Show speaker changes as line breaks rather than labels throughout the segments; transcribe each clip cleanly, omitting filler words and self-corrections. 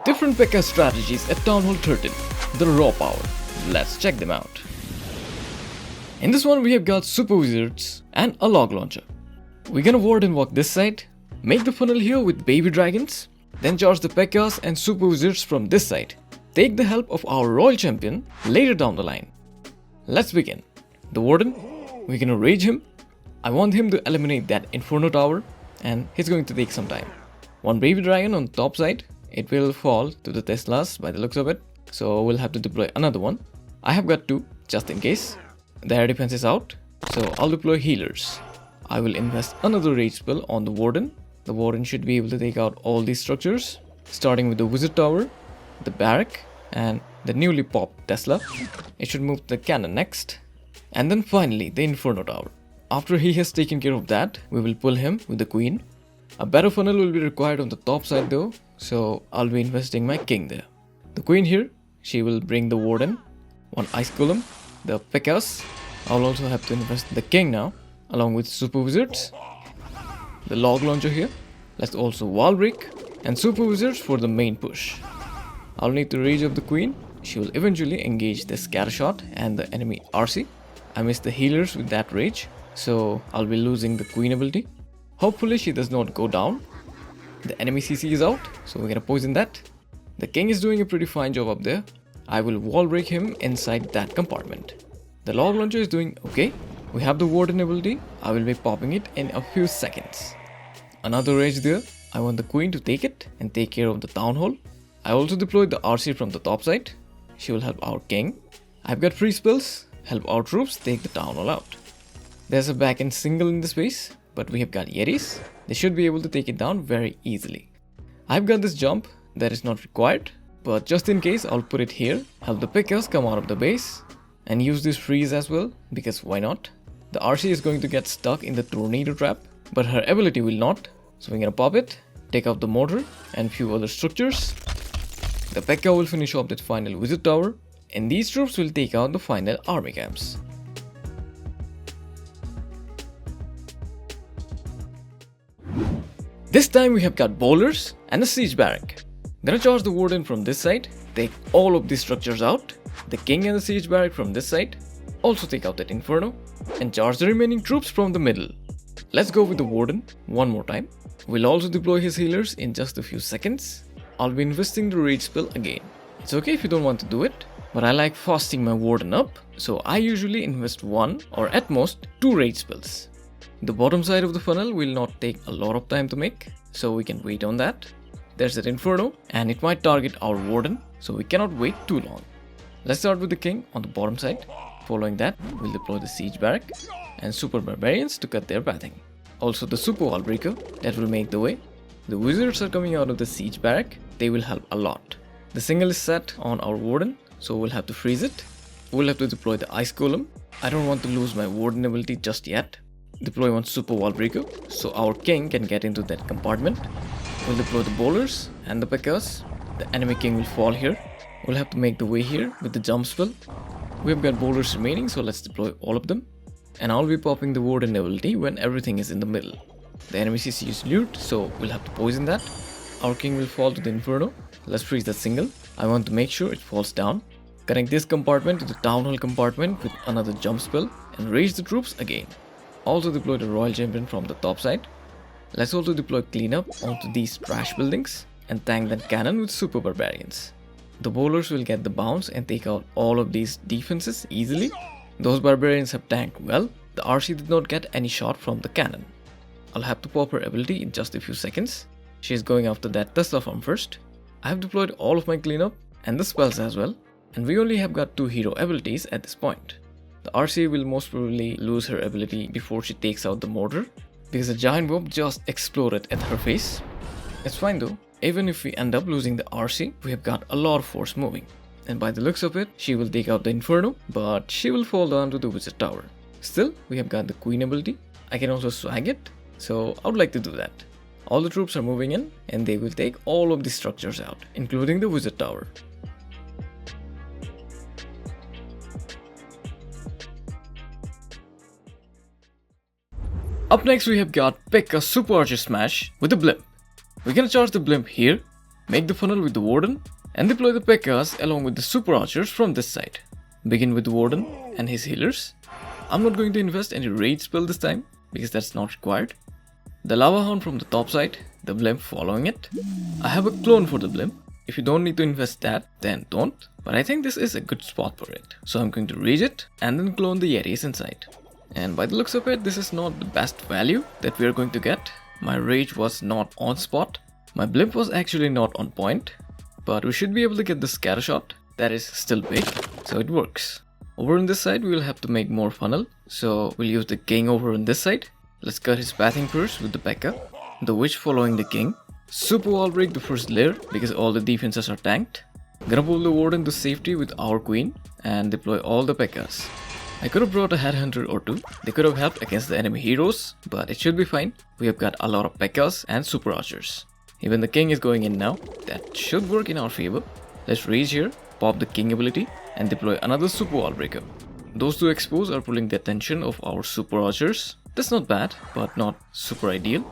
Different Pekka strategies at Town Hall 13, the raw power. Let's check them out. In this one we have got super wizards and a log launcher. We're gonna warden walk this side, make the funnel here with baby dragons, then charge the Pekkas and super wizards from this side. Take the help of our royal champion later down the line. Let's begin. The warden, we're gonna rage him. I want him to eliminate that inferno tower and he's going to take some time. One baby dragon on the top side, it will fall to the Teslas by the looks of it, so we'll have to deploy another one. I have got two just in case. The air defense is out, so I'll deploy healers. I will invest another rage spell on the warden. The warden should be able to take out all these structures, starting with the wizard tower, the barrack, and the newly popped Tesla. It should move the cannon next, and then finally the inferno tower. After he has taken care of that, we will pull him with the queen. A better funnel will be required on the top side though, so I'll be investing my king there. The queen here, she will bring the warden, one ice golem, the Pekkas. I'll also have to invest the king now, along with super wizards. The log launcher here. Let's also wall break and super wizards for the main push. I'll need to rage up the queen. She will eventually engage the scatter shot and the enemy RC. I missed the healers with that rage, so I'll be losing the queen ability. Hopefully she does not go down. The enemy CC is out, so we're gonna poison that. The king is doing a pretty fine job up there. I will wall break him inside that compartment. The log launcher is doing okay. We have the warden ability. I will be popping it in a few seconds. Another rage there. I want the queen to take it and take care of the town hall. I also deployed the RC from the top side. She will help our king. I've got free spells. Help our troops take the town hall out. There's a back end single in the space, but we have got yetis. They should be able to take it down very easily. I've got this jump that is not required, but just in case I'll put it here. Help the Pekkas come out of the base and use this freeze as well, because why not? The RC is going to get stuck in the tornado trap, but her ability will not. So we're gonna pop it, take out the mortar and few other structures. The Pekka will finish off that final wizard tower, and these troops will take out the final army camps. This time we have got bowlers and a siege barrack. Gonna charge the warden from this side, take all of these structures out. The king and the siege barrack from this side, also take out that inferno, and charge the remaining troops from the middle. Let's go with the warden one more time. We'll also deploy his healers in just a few seconds. I'll be investing the rage spell again. It's okay if you don't want to do it, but I like fasting my warden up, so I usually invest one or at most two rage spells. The bottom side of the funnel will not take a lot of time to make, so we can wait on that. There's that inferno and it might target our warden, so we cannot wait too long. Let's start with the king on the bottom side. Following that, we'll deploy the siege barrack and super barbarians to cut their pathing. Also the super wall breaker that will make the way. The wizards are coming out of the siege barrack. They will help a lot. The single is set on our warden, so we'll have to freeze it. We'll have to deploy the ice golem. I don't want to lose my warden ability just yet. Deploy one super wall breaker so our king can get into that compartment. We'll deploy the bowlers and the Pekkas. The enemy king will fall here. We'll have to make the way here with the jump spell. We've got bowlers remaining, so let's deploy all of them. And I'll be popping the warden ability when everything is in the middle. The enemy CC is loot, so we'll have to poison that. Our king will fall to the inferno. Let's freeze that single. I want to make sure it falls down. Connect this compartment to the town hall compartment with another jump spell and raise the troops again. Also deploy the royal champion from the top side. Let's also deploy cleanup onto these trash buildings and tank that cannon with super barbarians. The bowlers will get the bounce and take out all of these defenses easily. Those barbarians have tanked well. The RC did not get any shot from the cannon. I'll have to pop her ability in just a few seconds. She is going after that Tesla farm first. I have deployed all of my cleanup and the spells as well. And we only have got two hero abilities at this point. The RC will most probably lose her ability before she takes out the mortar, because the giant bomb just exploded at her face. It's fine though. Even if we end up losing the RC, we have got a lot of force moving. And by the looks of it, she will take out the inferno, but she will fall down to the wizard tower. Still, we have got the queen ability. I can also swag it, so I would like to do that. All the troops are moving in, and they will take all of the structures out, including the wizard tower. Up next we have got Pekka Super Archer Smash with the blimp. We're gonna charge the blimp here. make the funnel with the warden, and deploy the Pekkas along with the super archers from this side. Begin with the warden and his healers. I'm not going to invest any rage spell this time because that's not required. The lava hound from the top side, the blimp following it. I have a clone for the blimp. If you don't need to invest that, then don't. But I think this is a good spot for it. So I'm going to rage it and then clone the yetis inside. And by the looks of it, this is not the best value that we are going to get. My rage was not on spot. My blimp was actually not on point. But we should be able to get the scatter shot. That is still big, so it works. Over on this side, we will have to make more funnel. So we'll use the king over on this side. Let's cut his pathing first with the Pekka. The witch following the king. Super wall break the first layer because all the defenses are tanked. Gonna pull the warden to safety with our queen and deploy all the Pekkas. I could have brought a headhunter or two. They could have helped against the enemy heroes, but it should be fine. We have got a lot of Pekkas and super archers. Even the king is going in now. That should work in our favor. Let's rage here, pop the king ability and deploy another super wall breaker. Those two expos are pulling the attention of our super archers. That's not bad, but not super ideal.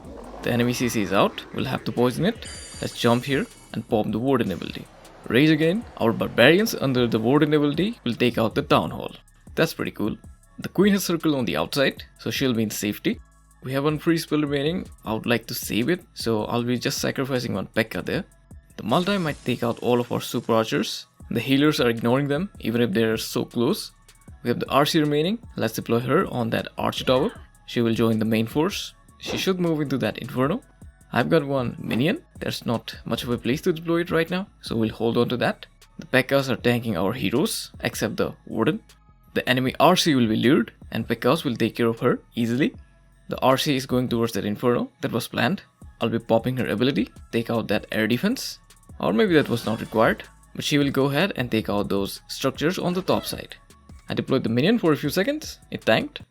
The enemy CC is out, we'll have to poison it. Let's jump here and pop the warden ability. Rage again, our barbarians under the warden ability will take out the town hall. That's pretty cool. The queen has circled on the outside, so she'll be in safety. We have one free spell remaining, I would like to save it, so I'll be just sacrificing one Pekka there. The multi might take out all of our super archers. The healers are ignoring them, even if they're so close. We have the RC remaining, let's deploy her on that archer tower. She will join the main force. She should move into that inferno. I've got one minion. There's not much of a place to deploy it right now, so we'll hold on to that. The Pekkas are tanking our heroes, except the warden. The enemy RC will be lured, and Pekkas will take care of her easily. The RC is going towards that inferno. That was planned. I'll be popping her ability, take out that air defense. Or maybe that was not required, but she will go ahead and take out those structures on the top side. I deployed the minion for a few seconds. It tanked.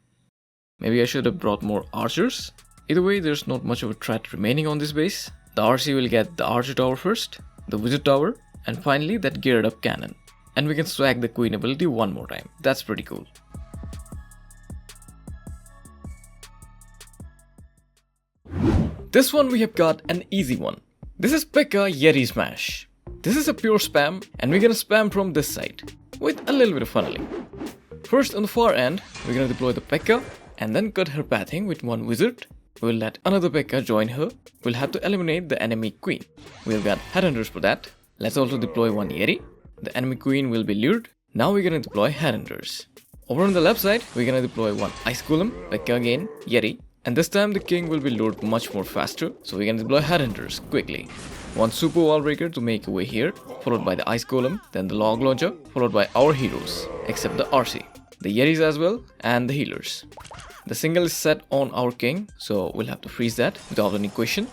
Maybe I should have brought more archers. Either way, there's not much of a threat remaining on this base. The RC will get the archer tower first, the wizard tower, and finally that geared up cannon. And we can swag the queen ability one more time. That's pretty cool. This one we have got an easy one. This is Pekka Yeti Smash. This is a pure spam and we're gonna spam from this side with a little bit of funneling. First on the far end, we're gonna deploy the Pekka and then cut her pathing with one wizard. We'll let another Pekka join her. We'll have to eliminate the enemy queen. We've got headhunters for that. Let's also deploy one yeti. The enemy queen will be lured. Now we're gonna deploy headhunters. Over on the left side, we're gonna deploy one ice golem, Pekka again, yeti. And this time the king will be lured much more faster. So we're gonna deploy headhunters quickly. One super wall breaker to make a way here, followed by the ice golem, then the log launcher, followed by our heroes, except the RC, the yetis as well, and the healers. The single is set on our king, so we'll have to freeze that without any question.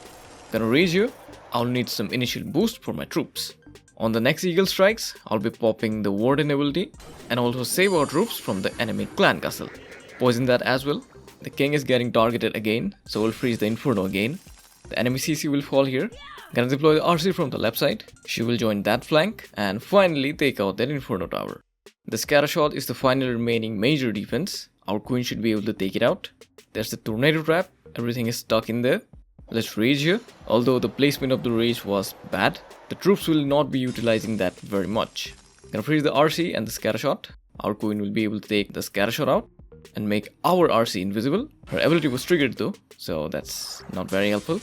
Gonna rage here. I'll need some initial boost for my troops. On the next eagle strikes, I'll be popping the warden ability and also save our troops from the enemy clan castle. Poison that as well. The king is getting targeted again, so we'll freeze the inferno again. The enemy CC will fall here. Gonna deploy the RC from the left side. She will join that flank and finally take out that inferno tower. The scatter shot is the final remaining major defense. Our queen should be able to take it out. There's the tornado trap. Everything is stuck in there. Let's rage here. Although the placement of the rage was bad, the troops will not be utilizing that very much. Gonna freeze the RC and the scatter shot. Our queen will be able to take the scatter shot out and make our RC invisible. Her ability was triggered though, so that's not very helpful.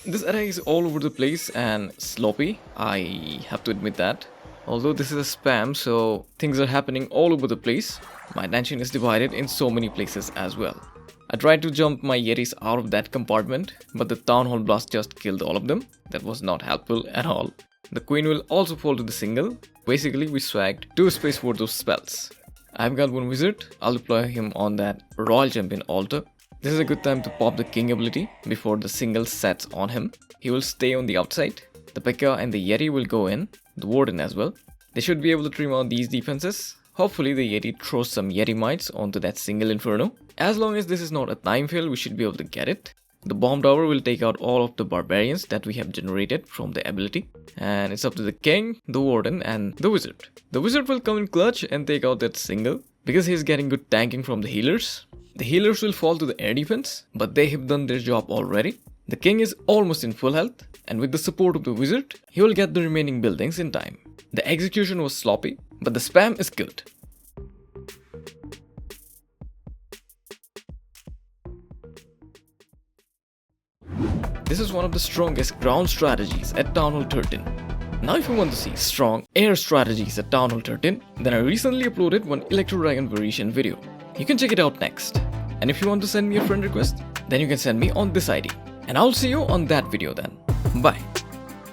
This attack is all over the place and sloppy, I have to admit that. Although this is a spam, so things are happening all over the place. My attention is divided in so many places as well. I tried to jump my yetis out of that compartment, but the town hall blast just killed all of them. That was not helpful at all. The queen will also fall to the single. Basically, we swagged 2 space worth of spells. I've got one wizard. I'll deploy him on that royal champion altar. This is a good time to pop the king ability before the single sets on him. He will stay on the outside. The Pekka and the yeti will go in. The warden as well. They should be able to trim out these defenses. Hopefully the yeti throws some yeti mites onto that single inferno. As long as this is not a time fail, we should be able to get it. The bomb tower will take out all of the barbarians that we have generated from the ability. And it's up to the king, the warden and the wizard. The wizard will come in clutch and take out that single because he's getting good tanking from the healers. The healers will fall to the air defense, but they have done their job already. The king is almost in full health, and with the support of the wizard, he will get the remaining buildings in time. The execution was sloppy, but the spam is good. This is one of the strongest ground strategies at Town Hall 13. Now if you want to see strong air strategies at Town Hall 13, then I recently uploaded one Electro Dragon variation video. You can check it out next. And if you want to send me a friend request, then you can send me on this ID. And I'll see you on that video then. Bye.